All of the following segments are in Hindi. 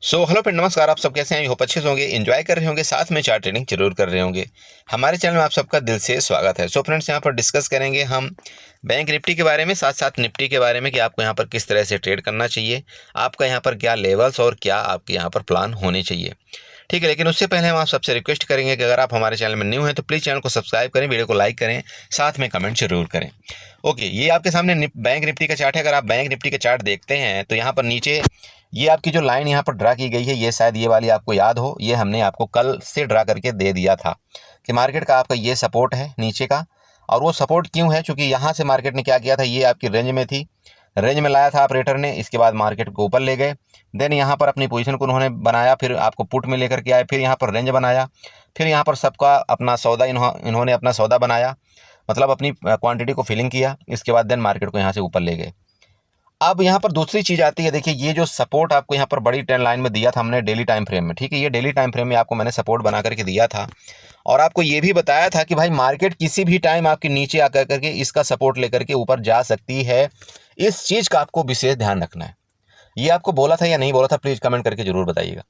हेलो फ्रेंड, नमस्कार। आप सब कैसे हैं? होप अच्छे से होंगे, एंजॉय कर रहे होंगे, साथ में चार्ट ट्रेडिंग जरूर कर रहे होंगे। हमारे चैनल में आप सबका दिल से स्वागत है। फ्रेंड्स, यहाँ पर डिस्कस करेंगे हम बैंक निफ्टी के बारे में, साथ साथ निफ्टी के बारे में कि आपको यहाँ पर किस तरह से ट्रेड करना चाहिए, आपका यहाँ पर क्या लेवल्स और क्या आपके यहाँ पर प्लान होने चाहिए। ठीक है, लेकिन उससे पहले हम आप सबसे रिक्वेस्ट करेंगे कि अगर आप हमारे चैनल में न्यू हैं तो प्लीज़ चैनल को सब्सक्राइब करें, वीडियो को लाइक करें, साथ में कमेंट जरूर करें। ओके, ये आपके सामने बैंक निफ्टी का चार्ट है। अगर आप बैंक निफ्टी का चार्ट देखते हैं तो यहाँ पर नीचे ये आपकी जो लाइन यहाँ पर ड्रा की गई है, ये शायद ये वाली आपको याद हो, ये हमने आपको कल से ड्रा करके दे दिया था कि मार्केट का आपका ये सपोर्ट है नीचे का। और वो सपोर्ट क्यों है? क्योंकि यहाँ से मार्केट ने क्या किया था, ये आपकी रेंज में थी, रेंज में लाया था ऑपरेटर ने, इसके बाद मार्केट को ऊपर ले गए। देन यहाँ पर अपनी पोजीशन को उन्होंने बनाया, फिर आपको पुट में लेकर के आए, फिर यहाँ पर रेंज बनाया, फिर यहाँ पर सबका अपना सौदा इन्होंने अपना सौदा बनाया, मतलब अपनी क्वांटिटी को फिलिंग किया। इसके बाद देन मार्केट को यहाँ से ऊपर ले गए। अब यहाँ पर दूसरी चीज़ आती है, देखिए ये जो सपोर्ट आपको यहाँ पर बड़ी ट्रेंड लाइन में दिया था हमने डेली टाइम फ्रेम में, ठीक है, ये डेली टाइम फ्रेम में आपको मैंने सपोर्ट बना करके दिया था। और आपको ये भी बताया था कि भाई मार्केट किसी भी टाइम आपके नीचे आकर करके इसका सपोर्ट लेकर के ऊपर जा सकती है। इस चीज़ का आपको विशेष ध्यान रखना है। ये आपको बोला था या नहीं बोला था, प्लीज़ कमेंट करके जरूर बताइएगा।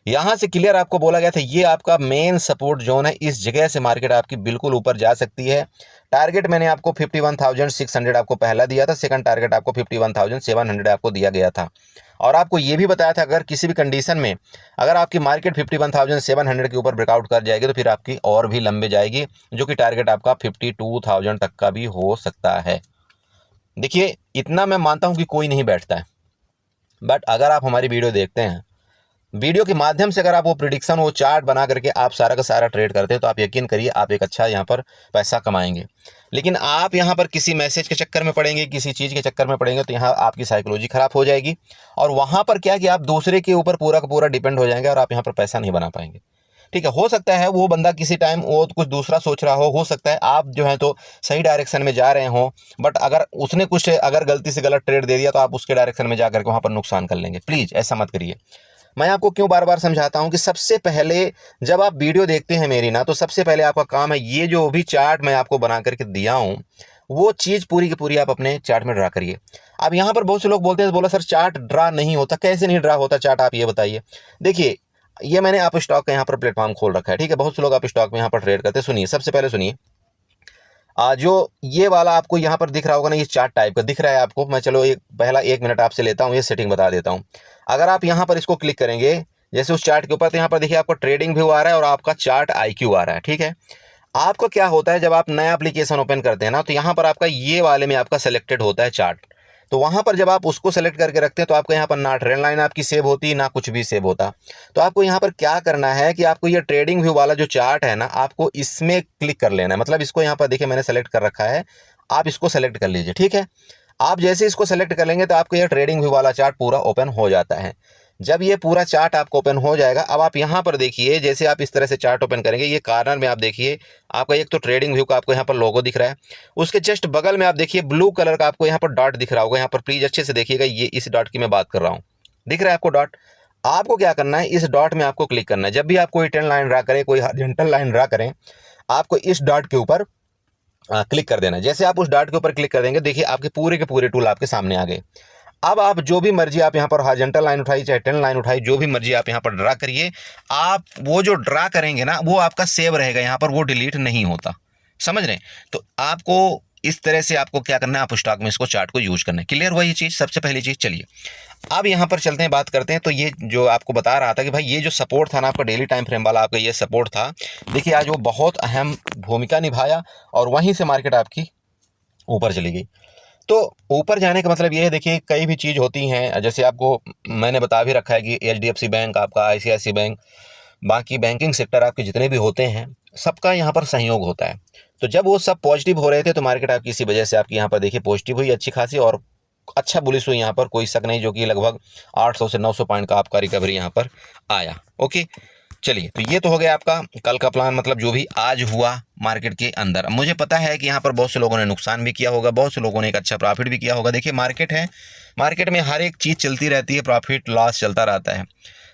यहाँ से क्लियर आपको बोला गया था ये आपका मेन सपोर्ट जोन है, इस जगह से मार्केट आपकी बिल्कुल ऊपर जा सकती है। टारगेट मैंने आपको 51,600 आपको पहला दिया था, सेकंड टारगेट आपको 51,700 आपको दिया गया था। और आपको ये भी बताया था अगर किसी भी कंडीशन में अगर आपकी मार्केट 51,700 के ऊपर ब्रेकआउट कर जाएगी तो फिर आपकी और भी लंबे जाएगी, जो कि टारगेट आपका 52,000 तक का भी हो सकता है। देखिए, इतना मैं मानता हूँ कि कोई नहीं बैठता है, बट अगर आप हमारी वीडियो देखते हैं, वीडियो के माध्यम से अगर आप वो प्रिडिक्शन, वो चार्ट बना करके आप सारा का सारा ट्रेड करते हैं तो आप यकीन करिए आप एक अच्छा यहाँ पर पैसा कमाएंगे। लेकिन आप यहाँ पर किसी मैसेज के चक्कर में पड़ेंगे, किसी चीज़ के चक्कर में पड़ेंगे तो यहाँ आपकी साइकोलॉजी खराब हो जाएगी। और वहाँ पर क्या कि आप दूसरे के ऊपर पूरा का पूरा डिपेंड हो जाएंगे और आप यहाँ पर पैसा नहीं बना पाएंगे। ठीक है, हो सकता है वो बंदा किसी टाइम वो कुछ दूसरा सोच रहा हो सकता है आप जो है तो सही डायरेक्शन में जा रहे हो, बट अगर उसने कुछ अगर गलती से गलत ट्रेड दे दिया तो आप उसके डायरेक्शन में जा करके वहाँ पर नुकसान कर लेंगे। प्लीज़ ऐसा मत करिए। मैं आपको क्यों बार बार समझाता हूं कि सबसे पहले जब आप वीडियो देखते हैं मेरी ना, तो सबसे पहले आपका काम है ये जो भी चार्ट मैं आपको बना करके दिया हूं वो चीज़ पूरी की पूरी आप अपने चार्ट में ड्रा करिए। अब यहाँ पर बहुत से लोग बोलते हैं, बोला सर चार्ट ड्रा नहीं होता। कैसे नहीं ड्रा होता चार्ट, आप ये बताइए। देखिए, ये मैंने आप स्टॉक का यहाँ पर प्लेटफॉर्म खोल रखा है, ठीक है, बहुत से लोग आप स्टॉक में यहाँ पर ट्रेड करते हैं। सुनिए, सबसे पहले सुनिए, जो ये वाला आपको यहाँ पर दिख रहा होगा ना, ये चार्ट टाइप का दिख रहा है आपको। मैं चलो एक पहला 1 मिनट आपसे लेता हूँ, ये सेटिंग बता देता हूँ। अगर आप यहाँ पर इसको क्लिक करेंगे जैसे उस चार्ट के ऊपर, तो यहाँ पर देखिए आपका ट्रेडिंग व्यू आ रहा है और आपका चार्ट IQ आ रहा है, ठीक है। आपको क्या होता है जब आप नया एप्लीकेशन ओपन करते हैं ना, तो यहाँ पर आपका ये वाले में आपका सेलेक्टेड होता है चार्ट। तो वहाँ पर जब आप उसको सेलेक्ट करके रखते हैं तो आपको यहाँ पर ना ट्रेंड लाइन आपकी सेव होती, ना कुछ भी सेव होता। तो आपको यहाँ पर क्या करना है कि आपको ये ट्रेडिंग व्यू वाला जो चार्ट है ना, आपको इसमें क्लिक कर लेना है। मतलब इसको यहाँ पर देखिए मैंने सेलेक्ट कर रखा है, आप इसको सेलेक्ट कर लीजिए, ठीक है। आप जैसे इसको सेलेक्ट कर लेंगे तो आपको ये ट्रेडिंग व्यू वाला चार्ट पूरा ओपन हो जाता है। जब ये पूरा चार्ट आपको ओपन हो जाएगा, अब आप यहाँ पर देखिए, जैसे आप इस तरह से चार्ट ओपन करेंगे, ये कॉर्नर में आप देखिए आपका एक तो ट्रेडिंग व्यू का आपको यहाँ पर लोगो दिख रहा है, उसके जस्ट बगल में आप देखिए ब्लू कलर का आपको यहाँ पर डॉट दिख रहा होगा। यहाँ पर प्लीज अच्छे से देखिएगा, ये इस डॉट की मैं बात कर रहा हूँ, दिख रहा है आपको डॉट। आपको क्या करना है, इस डॉट में आपको क्लिक करना है। जब भी आप कोई ट्रेंड लाइन ड्रा करें, कोई हॉरिजॉन्टल लाइन ड्रा करें, आपको इस डॉट के ऊपर क्लिक कर देना। जैसे आप उस डॉट के ऊपर क्लिक कर देंगे, देखिए आपके पूरे के पूरे टूल आपके सामने आ गए। अब आप जो भी मर्जी आप यहाँ पर हॉरिजॉन्टल लाइन उठाई, चाहे ट्रेंड लाइन उठाई, जो भी मर्जी आप यहाँ पर ड्रा करिए। आप वो जो ड्रा करेंगे ना, वो आपका सेव रहेगा यहाँ पर, वो डिलीट नहीं होता। समझ रहे हैं? तो आपको इस तरह से आपको क्या करना है, आप स्टॉक में इसको चार्ट को यूज करना है। क्लियर हुआ ये चीज़? सबसे पहली चीज़। चलिए अब यहाँ पर चलते हैं, बात करते हैं। तो ये जो आपको बता रहा था कि भाई ये जो सपोर्ट था ना आपका डेली टाइम फ्रेम वाला, आपका ये सपोर्ट था, देखिए आज वो बहुत अहम भूमिका निभाया और वहीं से मार्केट आपकी ऊपर चली गई। तो ऊपर जाने का मतलब ये है, देखिए कई भी चीज़ होती हैं, जैसे आपको मैंने बता भी रखा है कि HDFC बैंक, आपका ICICI बैंक, बाकी बैंकिंग सेक्टर आपके जितने भी होते हैं, सबका यहाँ पर सहयोग होता है। तो जब वो सब पॉजिटिव हो रहे थे तो मार्केट आपकी इसी वजह से आपकी यहाँ पर देखिए पॉजिटिव हुई अच्छी खासी, और अच्छा बुलिश हुई यहाँ पर, कोई शक नहीं, जो कि लगभग 800 से 900 पॉइंट का आपका रिकवरी यहाँ पर आया। ओके, चलिए, तो ये तो हो गया आपका कल का प्लान, मतलब जो भी आज हुआ मार्केट के अंदर। मुझे पता है कि यहाँ पर बहुत से लोगों ने नुकसान भी किया होगा, बहुत से लोगों ने एक अच्छा प्रॉफिट भी किया होगा। देखिए मार्केट है, मार्केट में हर एक चीज़ चलती रहती है, प्रॉफिट लॉस चलता रहता है,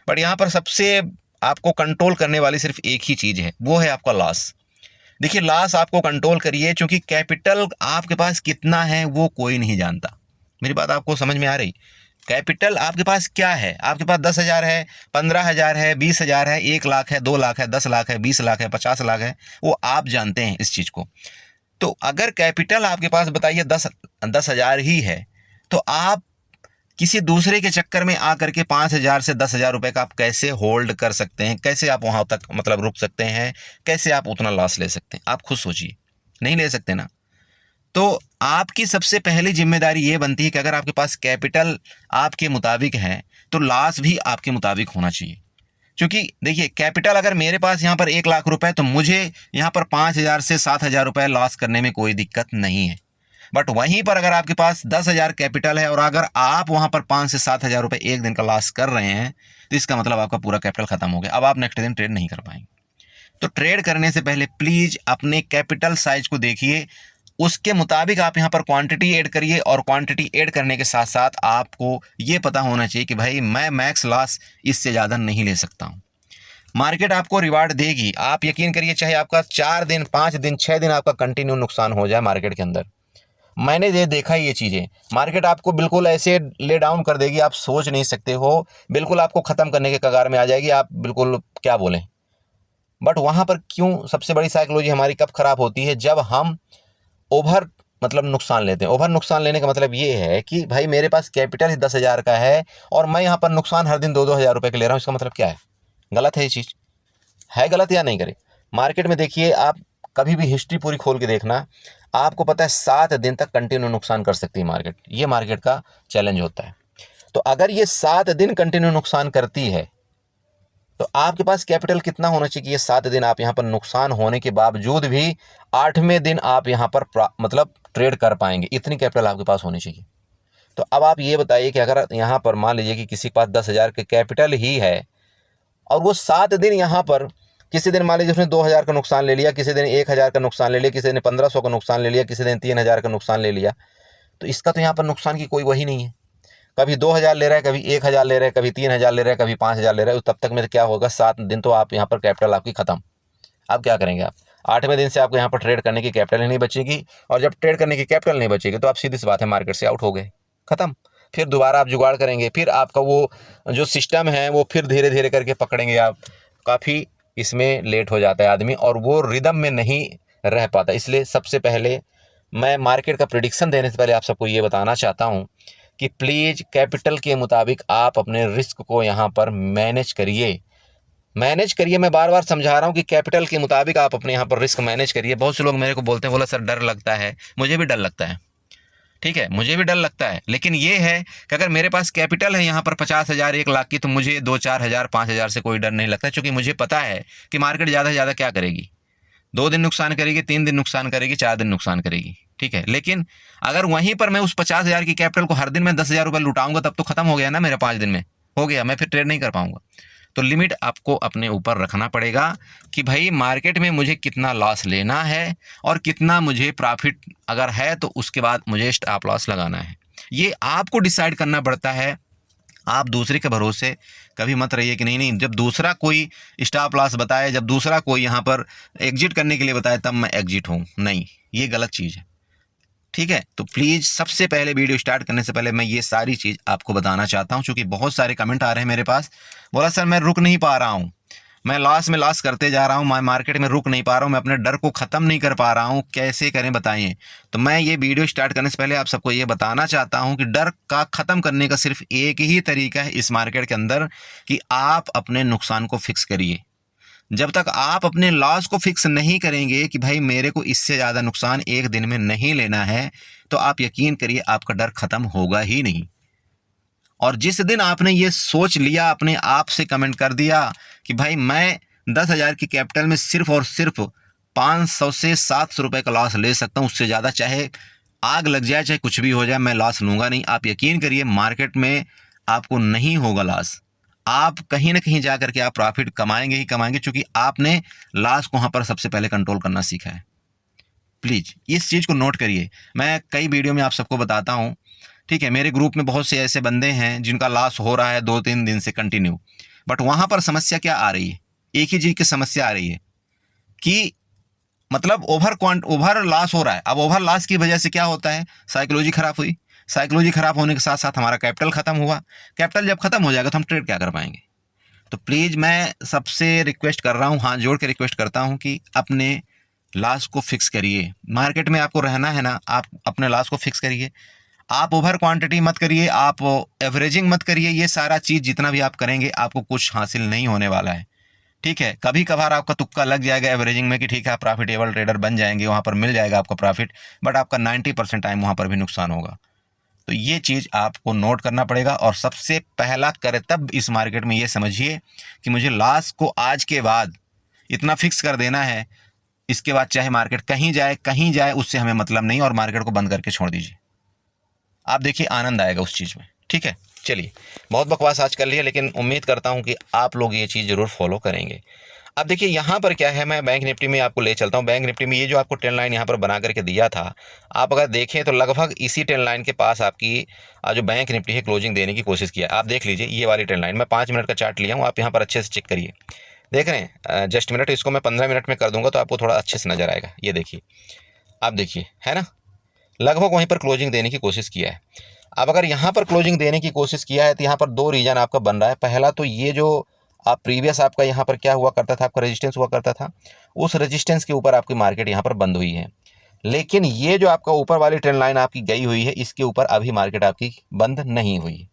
बट यहाँ पर सबसे आपको कंट्रोल करने वाली सिर्फ एक ही चीज़ है, वो है आपका लॉस। देखिए लॉस आपको कंट्रोल करिए, क्योंकि कैपिटल आपके पास कितना है वो कोई नहीं जानता। मेरी बात आपको समझ में आ रही? कैपिटल आपके पास क्या है, आपके पास 10,000 है, 15,000 है, 20,000 है, 1 लाख है, 2 लाख है, 10 लाख है, 20 लाख है, 50 लाख है, वो आप जानते हैं इस चीज़ को। तो अगर कैपिटल आपके पास बताइए 10,000 ही है, तो आप किसी दूसरे के चक्कर में आकर के 5,000 से 10,000 रुपए का आप कैसे होल्ड कर सकते हैं, कैसे आप वहाँ तक मतलब रुक सकते हैं, कैसे आप उतना लॉस ले सकते हैं, आप खुद सोचिए, नहीं ले सकते ना। तो आपकी सबसे पहली जिम्मेदारी ये बनती है कि अगर आपके पास कैपिटल आपके मुताबिक है तो लॉस भी आपके मुताबिक होना चाहिए। क्योंकि देखिए कैपिटल अगर मेरे पास यहाँ पर 1 लाख रुपए तो मुझे यहाँ पर 5,000 से 7,000 रुपए लॉस करने में कोई दिक्कत नहीं है। बट वहीं पर अगर आपके पास 10,000 कैपिटल है और अगर आप वहाँ पर 5 से 7,000 रुपए एक दिन का लॉस कर रहे हैं तो इसका मतलब आपका पूरा कैपिटल खत्म हो गया। अब आप नेक्स्ट दिन ट्रेड नहीं कर पाएंगे। तो ट्रेड करने से पहले प्लीज़ अपने कैपिटल साइज को देखिए, उसके मुताबिक आप यहाँ पर क्वांटिटी ऐड करिए और क्वांटिटी ऐड करने के साथ साथ आपको ये पता होना चाहिए कि भाई मैं मैक्स लॉस इससे ज़्यादा नहीं ले सकता हूँ। मार्केट आपको रिवार्ड देगी, आप यकीन करिए, चाहे आपका 4 दिन 5 दिन 6 दिन आपका कंटिन्यू नुकसान हो जाए मार्केट के अंदर। मैंने ये देखा ये चीज़ें, मार्केट आपको बिल्कुल ऐसे ले डाउन कर देगी, आप सोच नहीं सकते हो, बिल्कुल आपको ख़त्म करने के कगार में आ जाएगी, आप बिल्कुल क्या बोलें। बट वहाँ पर क्यों सबसे बड़ी साइकोलॉजी हमारी कब ख़राब होती है, जब हम ओवर मतलब नुकसान लेते हैं। ओवर नुकसान लेने का मतलब ये है कि भाई मेरे पास कैपिटल ही 10,000 का है और मैं यहाँ पर नुकसान हर दिन 2-2 हज़ार रुपये का ले रहा हूँ, इसका मतलब क्या है? गलत है ये चीज़, है गलत या नहीं करें। मार्केट में देखिए, आप कभी भी हिस्ट्री पूरी खोल के देखना, आपको पता है 7 दिन तक कंटिन्यू नुकसान कर सकती है मार्केट, ये मार्केट का चैलेंज होता है। तो अगर ये 7 दिन कंटिन्यू नुकसान करती है तो आपके पास कैपिटल कितना होना चाहिए कि ये 7 दिन आप यहाँ पर नुकसान होने के बावजूद भी 8वें दिन आप यहाँ पर मतलब ट्रेड कर पाएंगे, इतनी कैपिटल आपके पास होनी चाहिए। तो अब आप ये बताइए कि अगर यहाँ पर मान लीजिए कि किसी के पास 10,000 के कैपिटल ही है और वो 7 दिन यहाँ पर, किसी दिन मान लीजिए उसने 2,000 का नुकसान ले लिया, किसी दिन 1,000 का नुकसान ले लिया, किसी ने 1,500 का नुकसान ले लिया, किसी दिन 3,000 का नुकसान ले लिया, तो इसका तो यहाँ पर नुकसान की कोई वही नहीं है। कभी 2,000 ले रहा है, कभी 1,000 ले रहा है, कभी 3,000 ले रहा है, कभी 5,000 ले रहा है, तब तक में क्या होगा, 7 दिन तो आप यहाँ पर कैपिटल आपकी ख़त्म। अब क्या करेंगे आप? 8वें दिन से आपको यहाँ पर ट्रेड करने की कैपिटल ही नहीं बचेगी, और जब ट्रेड करने की कैपिटल नहीं बचेगी तो आप सीधी सी बात है मार्केट से आउट हो गए, ख़त्म। फिर दोबारा आप जुगाड़ करेंगे, फिर आपका वो जो सिस्टम है वो फिर धीरे धीरे करके पकड़ेंगे आप। काफ़ी इसमें लेट हो जाता है आदमी और वो रिदम में नहीं रह पाता। इसलिए सबसे पहले मैं मार्केट का प्रेडिक्शन देने से पहले आप सबको ये बताना चाहता हूँ कि प्लीज़ कैपिटल के मुताबिक आप अपने रिस्क को यहाँ पर मैनेज करिए। मैं बार बार समझा रहा हूँ कि कैपिटल के मुताबिक आप अपने यहाँ पर रिस्क मैनेज करिए। बहुत से लोग मेरे को बोलते हैं, बोला सर डर लगता है, मुझे भी डर लगता है, ठीक है, मुझे भी डर लगता है, लेकिन ये है कि अगर मेरे पास कैपिटल है यहाँ पर 50,000 1 लाख की, तो मुझे 2-4 हज़ार 5,000 से कोई डर नहीं लगता, क्योंकि मुझे पता है कि मार्केट ज़्यादा से ज़्यादा क्या करेगी, 2 दिन नुकसान करेगी, 3 दिन नुकसान करेगी, 4 दिन नुकसान करेगी, ठीक है। लेकिन अगर वहीं पर मैं उस 50,000 की कैपिटल को हर दिन मैं 10,000 रुपये लुटाऊंगा, तब तो खत्म हो गया ना मेरा, 5 दिन में हो गया, मैं फिर ट्रेड नहीं कर पाऊंगा। तो लिमिट आपको अपने ऊपर रखना पड़ेगा कि भाई मार्केट में मुझे कितना लॉस लेना है और कितना मुझे प्रॉफिट अगर है तो उसके बाद मुझे स्टॉप लॉस लगाना है। ये आपको डिसाइड करना पड़ता है। आप दूसरे के भरोसे कभी मत रहिए कि नहीं नहीं, जब दूसरा कोई स्टॉप लॉस बताए, जब दूसरा कोई यहाँ पर एग्जिट करने के लिए बताए, तब मैं एग्जिट हूँ, नहीं, ये गलत चीज़ है, ठीक है। तो प्लीज़ सबसे पहले वीडियो स्टार्ट करने से पहले मैं ये सारी चीज़ आपको बताना चाहता हूँ, क्योंकि बहुत सारे कमेंट आ रहे हैं मेरे पास, बोला सर मैं रुक नहीं पा रहा हूँ, मैं लॉस में लॉस करते जा रहा हूँ, मैं मार्केट में रुक नहीं पा रहा हूँ, मैं अपने डर को ख़त्म नहीं कर पा रहा हूँ, कैसे करें बताइए। तो मैं ये वीडियो स्टार्ट करने से पहले आप सबको ये बताना चाहता हूँ कि डर का ख़त्म करने का सिर्फ एक ही तरीका है इस मार्केट के अंदर, कि आप अपने नुकसान को फिक्स करिए। जब तक आप अपने लॉस को फिक्स नहीं करेंगे कि भाई मेरे को इससे ज़्यादा नुकसान एक दिन में नहीं लेना है, तो आप यकीन करिए आपका डर ख़त्म होगा ही नहीं। और जिस दिन आपने ये सोच लिया, अपने आप से कमेंट कर दिया कि भाई मैं 10,000 की कैपिटल में सिर्फ और सिर्फ 500 से 700 रुपये का लॉस ले सकता हूँ, उससे ज़्यादा चाहे आग लग जाए, चाहे कुछ भी हो जाए, मैं लॉस लूँगा नहीं, आप यकीन करिए मार्केट में आपको नहीं होगा लॉस। आप कहीं ना कहीं जा करके आप प्रॉफिट कमाएंगे ही कमाएंगे, क्योंकि आपने लॉस को वहाँ पर सबसे पहले कंट्रोल करना सीखा है। प्लीज़ इस चीज़ को नोट करिए। मैं कई वीडियो में आप सबको बताता हूँ, ठीक है, मेरे ग्रुप में बहुत से ऐसे बंदे हैं जिनका लॉस हो रहा है 2-3 दिन से कंटिन्यू, बट वहाँ पर समस्या क्या आ रही है, एक ही चीज़ की समस्या आ रही है कि मतलब ओवर लॉस हो रहा है। अब ओवर लॉस की वजह से क्या होता है, साइकोलॉजी ख़राब हुई, साइकोलॉजी खराब होने के साथ साथ हमारा कैपिटल खत्म हुआ। कैपिटल जब खत्म हो जाएगा तो हम ट्रेड क्या कर पाएंगे। तो प्लीज़ मैं सबसे रिक्वेस्ट कर रहा हूँ, हाथ जोड़ के रिक्वेस्ट करता हूँ कि अपने लॉस को फिक्स करिए। मार्केट में आपको रहना है ना, आप अपने लॉस को फिक्स करिए। आप ओवर क्वांटिटी मत करिए, आप एवरेजिंग मत करिए। ये सारा चीज़ जितना भी आप करेंगे आपको कुछ हासिल नहीं होने वाला है। ठीक है, कभी कभार आपका तुक्का लग जाएगा एवरेजिंग में कि ठीक है आप प्रॉफिटेबल ट्रेडर बन जाएंगे, वहाँ पर मिल जाएगा आपका प्रॉफिट, बट आपका 90% टाइम वहाँ पर भी नुकसान होगा। तो ये चीज़ आपको नोट करना पड़ेगा। और सबसे पहला कर्तव्य इस मार्केट में ये समझिए कि मुझे लॉस को आज के बाद इतना फिक्स कर देना है, इसके बाद चाहे मार्केट कहीं जाए उससे हमें मतलब नहीं, और मार्केट को बंद करके छोड़ दीजिए। आप देखिए आनंद आएगा उस चीज़ में। ठीक है, चलिए बहुत बकवास आज कर लिया, लेकिन उम्मीद करता हूँ कि आप लोग ये चीज़ ज़रूर फॉलो करेंगे। अब देखिए यहाँ पर क्या है, मैं बैंक निफ्टी में आपको ले चलता हूँ। बैंक निफ्टी में ये जो आपको ट्रेंड लाइन यहाँ पर बना करके दिया था, आप अगर देखें तो लगभग इसी ट्रेंड लाइन के पास आपकी जो बैंक निफ्टी है क्लोजिंग देने की कोशिश किया। आप देख लीजिए ये वाली ट्रेंड लाइन, मैं 5 मिनट का चार्ट लिया हूँ, आप यहाँ पर अच्छे से चेक करिए। देख रहे हैं जस्ट मिनट, इसको मैं 15 मिनट में कर दूंगा तो आपको थोड़ा अच्छे से नज़र आएगा। ये देखिए, आप देखिए, है ना, लगभग वहीं पर क्लोजिंग देने की कोशिश किया है। अब अगर यहाँ पर क्लोजिंग देने की कोशिश किया है तो यहाँ पर 2 रीजन आपका बन रहा है। पहला तो ये जो आप प्रीवियस आपका यहाँ पर क्या हुआ करता था, आपका रेजिस्टेंस हुआ करता था, उस रेजिस्टेंस के ऊपर आपकी मार्केट यहाँ पर बंद हुई है। लेकिन ये जो आपका ऊपर वाली ट्रेंड लाइन आपकी गई हुई है, इसके ऊपर अभी मार्केट आपकी बंद नहीं हुई।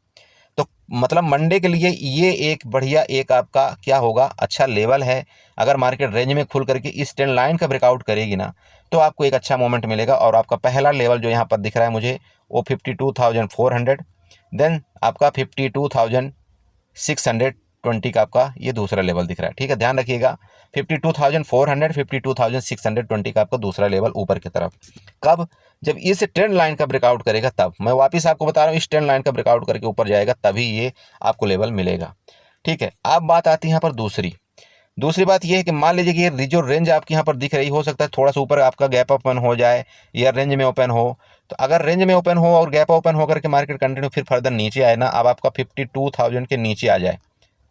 तो मतलब मंडे के लिए ये एक बढ़िया एक आपका क्या होगा, अच्छा लेवल है। अगर मार्केट रेंज में खुल करके इस ट्रेंड लाइन का ब्रेकआउट करेगी ना, तो आपको एक अच्छा मोमेंट मिलेगा। और आपका पहला लेवल जो यहाँ पर दिख रहा है मुझे, वो 52,400, देन आपका 52,620 का आपका ये दूसरा लेवल दिख रहा है। ठीक है, ध्यान रखिएगा, 52,400, 52,620 का आपका दूसरा लेवल ऊपर की तरफ। कब? जब इस ट्रेंड लाइन का ब्रेकआउट करेगा तब। मैं वापस आपको बता रहा हूँ, इस ट्रेंड लाइन का ब्रेकआउट करके ऊपर जाएगा तभी ये आपको लेवल मिलेगा। ठीक है, अब बात आती है यहाँ पर दूसरी बात यह है कि मान लीजिए कि ये जो रेंज आपकी यहाँ पर दिख रही, हो सकता है थोड़ा सा ऊपर आपका गैप ओपन हो जाए या रेंज में ओपन हो। तो अगर रेंज में ओपन हो और गैप ओपन होकर के मार्केट कंटिन्यू फिर फर्दर नीचे आए ना, अब आपका 52,000 के नीचे आ जाए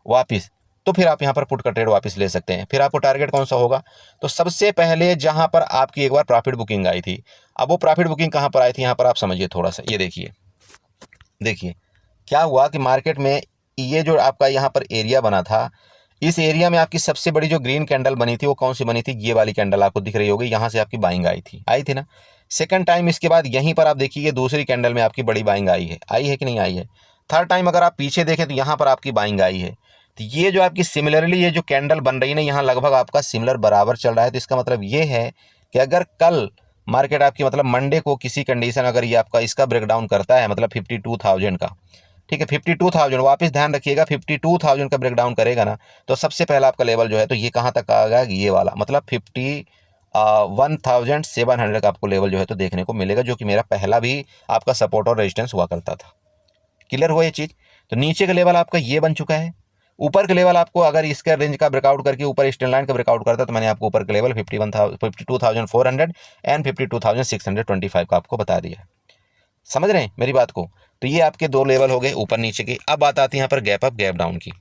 वापस, तो फिर आप यहाँ पर पुट का ट्रेड वापस ले सकते हैं। फिर आपको टारगेट कौन सा होगा, तो सबसे पहले जहाँ पर आपकी एक बार प्रॉफिट बुकिंग आई थी, अब वो प्रॉफिट बुकिंग कहाँ पर आई थी, यहाँ पर आप समझिए थोड़ा सा। ये देखिए क्या हुआ कि मार्केट में ये जो आपका यहाँ पर एरिया बना था, इस एरिया में आपकी सबसे बड़ी जो ग्रीन कैंडल बनी थी वो कौन सी बनी थी, ये वाली कैंडल आपको दिख रही होगी, यहाँ से आपकी बाइंग आई थी ना। सेकंड टाइम इसके बाद यहीं पर आप देखिए ये दूसरी कैंडल में आपकी बड़ी बाइंग आई है कि नहीं आई है। थर्ड टाइम अगर आप पीछे देखें तो यहाँ पर आपकी बाइंग आई है। तो ये जो आपकी सिमिलरली ये जो कैंडल बन रही है ना, यहाँ लगभग आपका सिमिलर बराबर चल रहा है। तो इसका मतलब ये है कि अगर कल मार्केट आपकी मतलब मंडे को किसी कंडीशन अगर ये आपका इसका ब्रेकडाउन करता है, मतलब 52,000 का, ठीक है 52,000, वापस ध्यान रखिएगा 52,000 का ब्रेकडाउन करेगा ना, तो सबसे पहला आपका लेवल जो है तो ये कहाँ तक आएगा, ये वाला, मतलब 51,700 का आपको लेवल जो है तो देखने को मिलेगा, जो कि मेरा पहला भी आपका सपोर्ट और रेजिस्टेंस हुआ करता था। क्लियर हुआ ये चीज़। तो नीचे का लेवल आपका ये बन चुका है। ऊपर का लेवल आपको अगर इसका रेंज का ब्रेकआउट करके ऊपर स्टैंड लाइन का ब्रेकआउट करता है, तो मैंने आपको ऊपर का लेवल 52,400 एंड 52,625 का आपको बता दिया। समझ रहे हैं मेरी बात को। तो ये आपके 2 लेवल हो गए ऊपर नीचे के। अब बात आती है यहाँ पर गैप अप गैप डाउन की।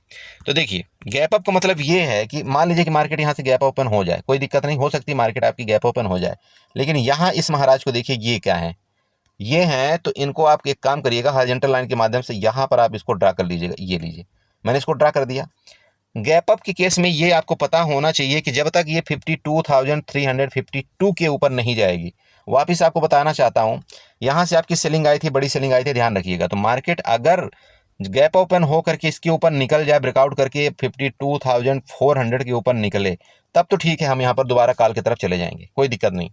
तो देखिए गैप अप का मतलब ये है कि मान लीजिए कि मार्केट यहाँ से गैप ओपन हो जाए, कोई दिक्कत नहीं, हो सकती मार्केट आपकी गैप ओपन हो जाए, लेकिन यहाँ इस महाराज को देखिए ये क्या है, ये हैं, तो इनको आप एक काम करिएगा, हॉरिजॉन्टल लाइन के माध्यम से यहाँ पर आप इसको ड्रा कर लीजिएगा। ये लीजिए, मैंने इसको ड्रा कर दिया। गैप अप के केस में ये आपको पता होना चाहिए कि जब तक ये 52,352 के ऊपर नहीं जाएगी, वापस आपको बताना चाहता हूँ, यहाँ से आपकी सेलिंग आई थी, बड़ी सेलिंग आई थी, ध्यान रखिएगा। तो मार्केट अगर गैप ओपन हो करके इसके ऊपर निकल जाए, ब्रेकआउट करके 52,400 के ऊपर निकले, तब तो ठीक है, हम यहाँ पर दोबारा कॉल की तरफ चले जाएंगे, कोई दिक्कत नहीं।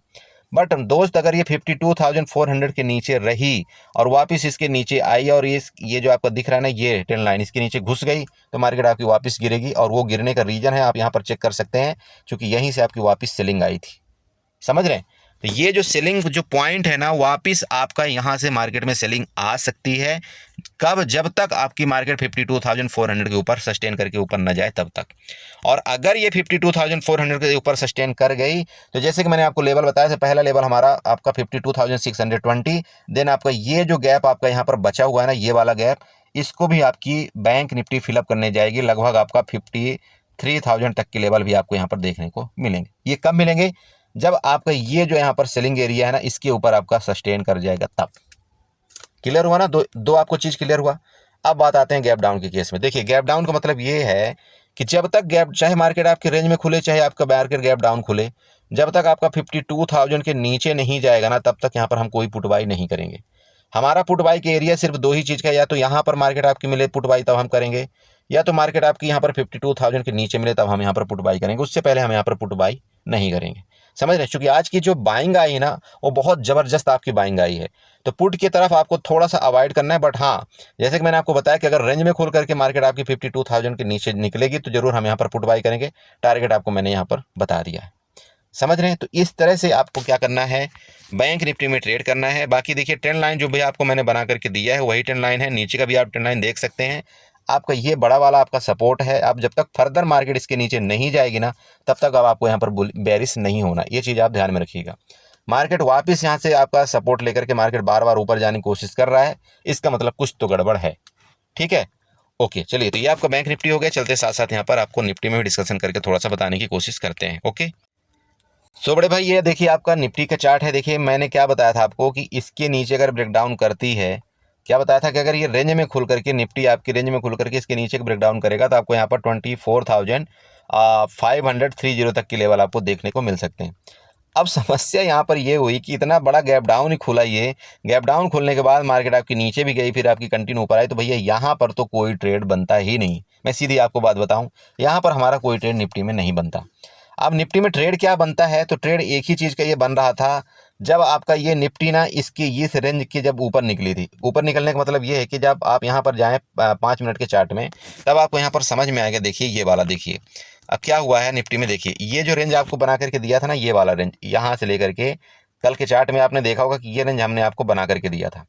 बट दोस्त अगर ये 52,400 के नीचे रही और वापस इसके नीचे आई और ये जो आपका दिख रहा है ना, ये ट्रेंड लाइन इसके नीचे घुस गई, तो मार्केट आपकी वापस गिरेगी। और वो गिरने का रीज़न है, आप यहाँ पर चेक कर सकते हैं, क्योंकि यहीं से आपकी वापस सेलिंग आई थी। समझ रहे हैं। तो ये जो सेलिंग जो पॉइंट है ना, वापस आपका यहाँ से मार्केट में सेलिंग आ सकती है। कब? जब तक आपकी मार्केट 52,400 के ऊपर सस्टेन करके ऊपर न जाए तब तक। और अगर ये 52,400 के ऊपर सस्टेन कर गई, तो जैसे कि मैंने आपको लेवल बताया था, पहला लेवल हमारा आपका 52,620, देन आपका ये जो गैप आपका यहाँ पर बचा हुआ है ना, ये वाला गैप, इसको भी आपकी बैंक निफ्टी फिलअप करने जाएगी। लगभग आपका 53,000 तक के लेवल भी आपको यहाँ पर देखने को मिलेंगे। ये कब मिलेंगे? जब आपका ये जो यहाँ पर सेलिंग एरिया है ना, इसके ऊपर आपका सस्टेन कर जाएगा तब। क्लियर हुआ ना, दो आपको चीज़ क्लियर हुआ। अब बात आते हैं गैप डाउन के केस में। देखिए गैप डाउन का मतलब ये है कि जब तक गैप, चाहे मार्केट आपके रेंज में खुले चाहे आपका मार्केट गैप डाउन खुले, जब तक आपका 52,000 के नीचे नहीं जाएगा ना, तब तक यहाँ पर हम कोई पुट बाई नहीं करेंगे। हमारा पुट बाई के एरिया सिर्फ दो ही चीज़ का, या तो यहाँ पर मार्केट आपकी मिले पुट बाई तब हम करेंगे, या तो मार्केट आपकी यहाँ पर 52,000 के नीचे मिले तब हम यहाँ पर पुट बाई करेंगे। उससे पहले हम यहाँ पर पुट बाई नहीं करेंगे। समझ रहे हैं? क्योंकि आज की जो बाइंग आई ना, वो बहुत ज़बरदस्त आपकी बाइंग आई है, तो पुट की तरफ आपको थोड़ा सा अवॉइड करना है। बट हाँ, जैसे कि मैंने आपको बताया कि अगर रेंज में खोल करके मार्केट आपकी 52,000 के नीचे निकलेगी तो जरूर हम यहाँ पर पुट बाई करेंगे। टारगेट आपको मैंने यहाँ पर बता दिया है। समझ रहे हैं? तो इस तरह से आपको क्या करना है, बैंक निफ्टी में ट्रेड करना है। बाकी देखिए ट्रेंड लाइन जो भी आपको मैंने बना करके दिया है वही ट्रेंड लाइन है, नीचे का भी आप ट्रेंड लाइन देख सकते हैं। आपका ये बड़ा वाला आपका सपोर्ट है। अब जब तक फर्दर मार्केट इसके नीचे नहीं जाएगी ना, तब तक अब आपको यहाँ पर बेरिश नहीं होना, ये चीज़ आप ध्यान में रखिएगा। मार्केट वापस यहाँ से आपका सपोर्ट लेकर के मार्केट बार बार ऊपर जाने की कोशिश कर रहा है, इसका मतलब कुछ तो गड़बड़ है। ठीक है, ओके, चलिए, तो ये आपका बैंक निफ्टी हो गया। चलते साथ साथ यहाँ पर आपको निफ्टी में भी डिस्कशन करके थोड़ा सा बताने की कोशिश करते हैं। ओके, सो बड़े भाई ये देखिए आपका निफ्टी का चार्ट है। देखिए मैंने क्या बताया था आपको कि इसके नीचे अगर ब्रेकडाउन करती है, क्या बताया था कि अगर ये रेंज में खुल करके निफ्टी आपकी रेंज में खुल करके इसके नीचे ब्रेकडाउन करेगा तो आपको यहाँ पर 24,530 तक की लेवल आपको देखने को मिल सकते हैं। अब समस्या यहाँ पर ये हुई कि इतना बड़ा गैप डाउन ही खुला, ये गैप डाउन खुलने के बाद मार्केट आपकी नीचे भी गई, फिर आपकी कंटिन्यू ऊपर आई, तो भैया यहाँ पर तो कोई ट्रेड बनता ही नहीं। मैं सीधी आपको बात बताऊँ, यहाँ पर हमारा कोई ट्रेड निफ्टी में नहीं बनता। अब निफ्टी में ट्रेड क्या बनता है, तो ट्रेड एक ही चीज़ का ये बन रहा था, जब आपका ये निफ्टी ना इसकी इस रेंज के जब ऊपर निकली थी। ऊपर निकलने का मतलब ये है कि जब आप यहाँ पर जाएँ 5 मिनट के चार्ट में, तब आपको यहाँ पर समझ में आएगा। देखिए ये वाला देखिए अब क्या हुआ है निफ्टी में। देखिए ये जो रेंज आपको बना करके दिया था ना, ये वाला रेंज यहाँ से लेकर के कल के चार्ट में आपने देखा होगा कि ये रेंज हमने आपको बना करके दिया था।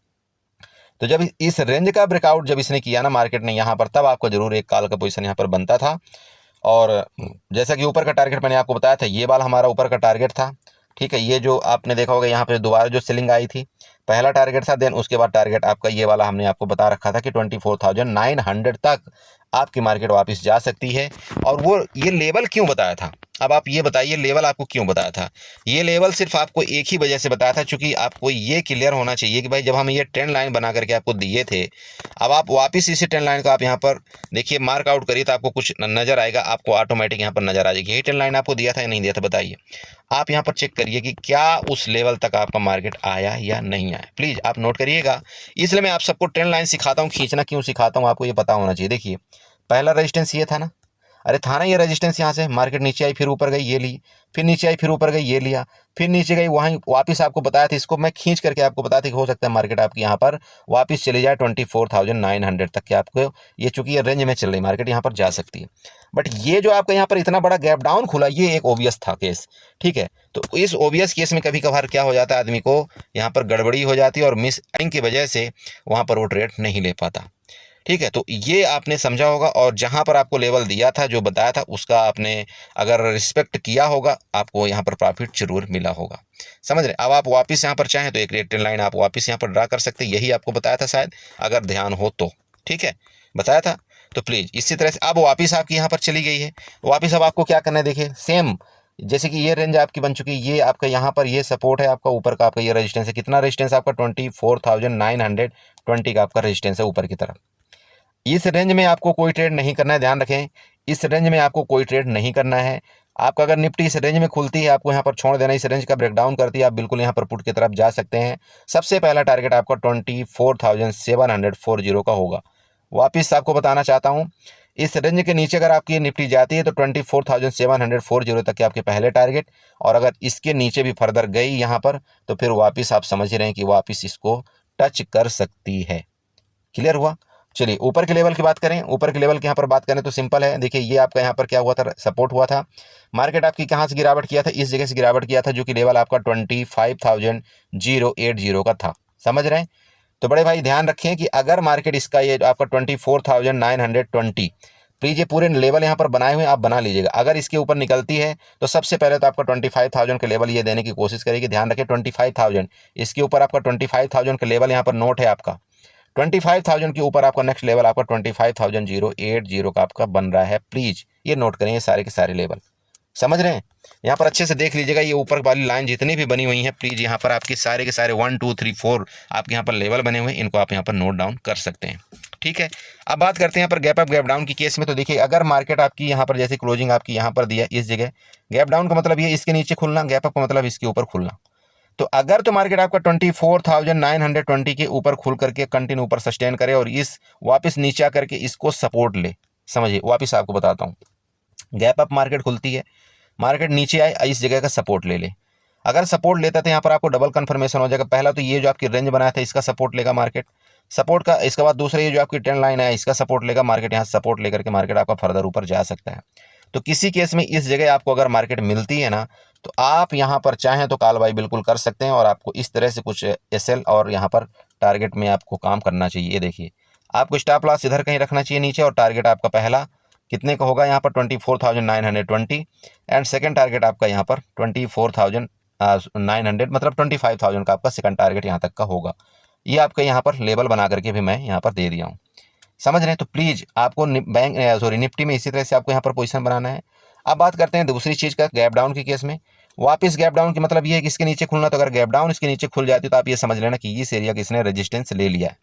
तो जब इस रेंज का ब्रेकआउट जब इसने किया ना मार्केट ने यहाँ पर, तब आपको जरूर एक कॉल का पोजीशन यहाँ पर बनता था। और जैसा कि ऊपर का टारगेट मैंने आपको बताया था, ये वाला हमारा ऊपर का टारगेट था। ठीक है, ये जो आपने देखा होगा यहाँ पे दोबारा जो सेलिंग आई थी, पहला टारगेट था। देन उसके बाद टारगेट आपका ये वाला हमने आपको बता रखा था कि 24,900 तक आपकी मार्केट वापस जा सकती है। और वो ये लेवल क्यों बताया था, अब आप ये बताइए लेवल आपको क्यों बताया था। ये लेवल सिर्फ आपको एक ही वजह से बताया था, क्योंकि आपको ये क्लियर होना चाहिए कि भाई जब हम ये ट्रेंड लाइन बना करके आपको दिए थे, अब आप वापस इसी ट्रेंड लाइन को आप यहाँ पर देखिए मार्क आउट करिए तो आपको कुछ नज़र आएगा, आपको ऑटोमेटिक यहाँ पर नज़र आ जाएगी। यही ट्रेंड लाइन आपको दिया था या नहीं दिया था बताइए। आप यहाँ पर चेक करिए कि क्या उस लेवल तक आपका मार्केट आया या नहीं आया, प्लीज़ आप नोट करिएगा। इसलिए मैं आप सबको ट्रेंड लाइन सिखाता हूँ, खींचना क्यों सिखाता हूँ, आपको ये पता होना चाहिए। देखिए पहला रेजिस्टेंस ये था ना, अरे था ना ये रेजिस्टेंस, यहाँ से मार्केट नीचे आई फिर ऊपर गई ये ली, फिर नीचे आई फिर ऊपर गई ये लिया, फिर नीचे गई वहीं वापस आपको बताया था। इसको मैं खींच करके आपको बताया था कि हो सकता है मार्केट आपकी यहाँ पर वापस चली जाए 24,900 तक के। आपको ये चूंकि ये रेंज में चल रही मार्केट यहाँ पर जा सकती है। बट ये जो आपका यहाँ पर इतना बड़ा गैप डाउन खुला, ये एक ओबियस था केस। ठीक है, तो इस ओबियस केस में कभी कभार क्या हो जाता है, आदमी को यहाँ पर गड़बड़ी हो जाती है और मिस एडिंग की वजह से वहाँ पर वो ट्रेड नहीं ले पाता। ठीक है, तो ये आपने समझा होगा, और जहाँ पर आपको लेवल दिया था जो बताया था उसका आपने अगर रिस्पेक्ट किया होगा, आपको यहाँ पर प्रॉफिट जरूर मिला होगा। समझ रहे? अब आप वापस यहाँ पर चाहें तो एक ट्रेंड लाइन आप वापस यहाँ पर ड्रा कर सकते हैं, यही आपको बताया था शायद, अगर ध्यान हो तो। ठीक है, बताया था, तो प्लीज़ इसी तरह से अब वापस आपकी यहाँ पर चली गई है। वापस अब आपको क्या करना है, देखिए सेम जैसे कि ये रेंज आपकी बन चुकी है, ये आपका यहाँ पर ये सपोर्ट है आपका, ऊपर का आपका ये रेजिस्टेंस है। कितना रेजिस्टेंस आपका 24,920 का आपका रेजिस्टेंस है ऊपर की तरफ। इस रेंज में आपको कोई ट्रेड नहीं करना है, ध्यान रखें, इस रेंज में आपको कोई ट्रेड नहीं करना है। आपका अगर निफ्टी इस रेंज में खुलती है, आपको यहाँ पर छोड़ देना, इस रेंज का ब्रेकडाउन करती है, आप बिल्कुल यहाँ पर पुट की तरफ जा सकते हैं। सबसे पहला टारगेट आपका 24,740 का होगा। वापिस आपको बताना चाहता हूँ, इस रेंज के नीचे अगर आपकी निफ्टी जाती है तो 24,740 तक के आपके पहले टारगेट, और अगर इसके नीचे भी फर्दर गई यहाँ पर तो फिर वापस आप समझ रहे हैं कि वापस इसको टच कर सकती है। क्लियर हुआ? चलिए ऊपर के लेवल की बात करें। ऊपर के लेवल की यहाँ पर बात करें तो सिंपल है, देखिए ये आपका यहाँ पर क्या हुआ था, सपोर्ट हुआ था। मार्केट आपकी कहाँ से गिरावट किया था, इस जगह से गिरावट किया था, जो कि लेवल आपका 25,080 का था। समझ रहे हैं? तो बड़े भाई ध्यान रखें कि अगर मार्केट इसका ये आपका 24,920, प्लीज ये पूरे लेवल यहाँ पर बनाए हुए आप बना लीजिएगा। अगर इसके ऊपर निकलती है तो सबसे पहले तो आपका 25,000 के लेवल ये देने की कोशिश करेगी। ध्यान रखें 25,000, इसके ऊपर आपका 25,000 का लेवल यहाँ पर नोट है आपका। 25,000 के ऊपर आपका नेक्स्ट लेवल आपका 25,080 का आपका बन रहा है। प्लीज ये नोट करें, ये सारे के सारे लेवल। समझ रहे हैं। यहाँ पर अच्छे से देख लीजिएगा, ये ऊपर वाली लाइन जितनी भी बनी हुई हैं प्लीज़ यहाँ पर आपके सारे के सारे 1 2 3 4 आपके यहाँ पर लेवल बने हुए हैं, इनको आप यहाँ पर नोट डाउन कर सकते हैं। ठीक है, अब बात करते हैं यहाँ पर गैप अप गैप डाउन की केस में। तो देखिए अगर मार्केट आपकी यहाँ पर जैसे क्लोजिंग आपकी यहाँ पर दिया इस जगह, गैप डाउन का मतलब ये इसके नीचे खुलना, गैप अप का मतलब इसके ऊपर खुलना। तो अगर तो मार्केट आपका 24,920 के ऊपर खुल करके कंटिन्यू ऊपर सस्टेन करे और इस वापस नीचे आकर के इसको सपोर्ट ले, समझिए वापस आपको बताता हूँ, गैप अप मार्केट खुलती है, मार्केट नीचे आए, इस जगह का सपोर्ट ले ले। अगर सपोर्ट लेता तो यहाँ पर आपको डबल कंफर्मेशन हो जाएगा। पहला तो ये जो आपकी रेंज बनाया था इसका सपोर्ट लेगा मार्केट, सपोर्ट का, इसके बाद दूसरा ये जो आपकी ट्रेंड लाइन है इसका सपोर्ट लेगा मार्केट, यहाँ सपोर्ट लेकर के मार्केट आपका फर्दर ऊपर जा सकता है। तो किसी केस में इस जगह आपको अगर मार्केट मिलती है ना, तो आप यहाँ पर चाहें तो कॉल बाई बिल्कुल कर सकते हैं और आपको इस तरह से कुछ एसएल और यहाँ पर टारगेट में आपको काम करना चाहिए। ये देखिए आपको स्टॉप लॉस इधर कहीं रखना चाहिए नीचे, और टारगेट आपका पहला कितने का होगा यहाँ पर 24,920 एंड सेकंड टारगेट आपका यहाँ पर 24,900 मतलब 25,000 का आपका सेकंड टारगेट यहाँ तक का होगा। ये आपका यहाँ पर लेवल बना करके भी मैं यहाँ पर दे दिया हूँ, समझ रहे हैं। तो प्लीज़ आपको निफ्टी में इसी तरह से आपको यहाँ पर पोजीशन बनाना है। अब बात करते हैं दूसरी चीज़ का, गैप डाउन की केस में। वापस गैप डाउन की मतलब ये है कि इसके नीचे खुलना, तो अगर गैप डाउन इसके नीचे खुल जाती है तो आप ये समझ लेना कि इस एरिया का इसने रेजिस्टेंस ले लिया है।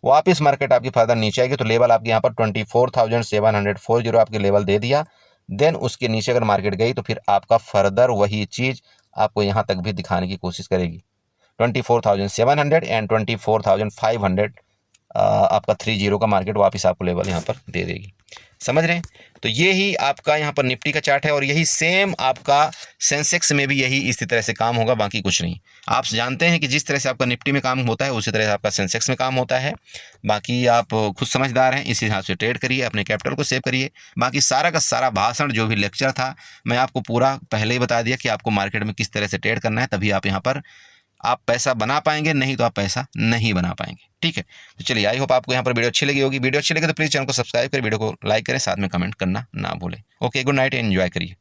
वापस मार्केट आपकी फर्दर नीचे आएगी तो लेवल आपके यहाँ पर 24,740 आपके लेवल दे दिया। देन उसके नीचे अगर मार्केट गई तो फिर आपका फर्दर वही चीज़ आपको यहाँ तक भी दिखाने की कोशिश करेगी। 24,700 एंड 24,500 आपका 30 का मार्केट वापस आपको लेवल यहाँ पर दे देगी, समझ रहे हैं। तो ये ही आपका यहाँ पर निफ्टी का चार्ट है और यही सेम आपका सेंसेक्स में भी यही इसी तरह से काम होगा, बाकी कुछ नहीं। आप जानते हैं कि जिस तरह से आपका निफ्टी में काम होता है उसी तरह से आपका सेंसेक्स में काम होता है। बाकी आप खुद समझदार हैं, इस हिसाब से ट्रेड करिए, अपने कैपिटल को सेव करिए। बाकी सारा का सारा भाषण जो भी लेक्चर था मैं आपको पूरा पहले ही बता दिया कि आपको मार्केट में किस तरह से ट्रेड करना है, तभी आप यहाँ पर आप पैसा बना पाएंगे, नहीं तो आप पैसा नहीं बना पाएंगे। ठीक है, तो चलिए आई होप आपको यहाँ पर वीडियो अच्छी लगी होगी। वीडियो अच्छी लगे तो प्लीज़ चैनल को सब्सक्राइब करें, वीडियो को लाइक करें, साथ में कमेंट करना ना भूलें। ओके, गुड नाइट, एंजॉय करिए।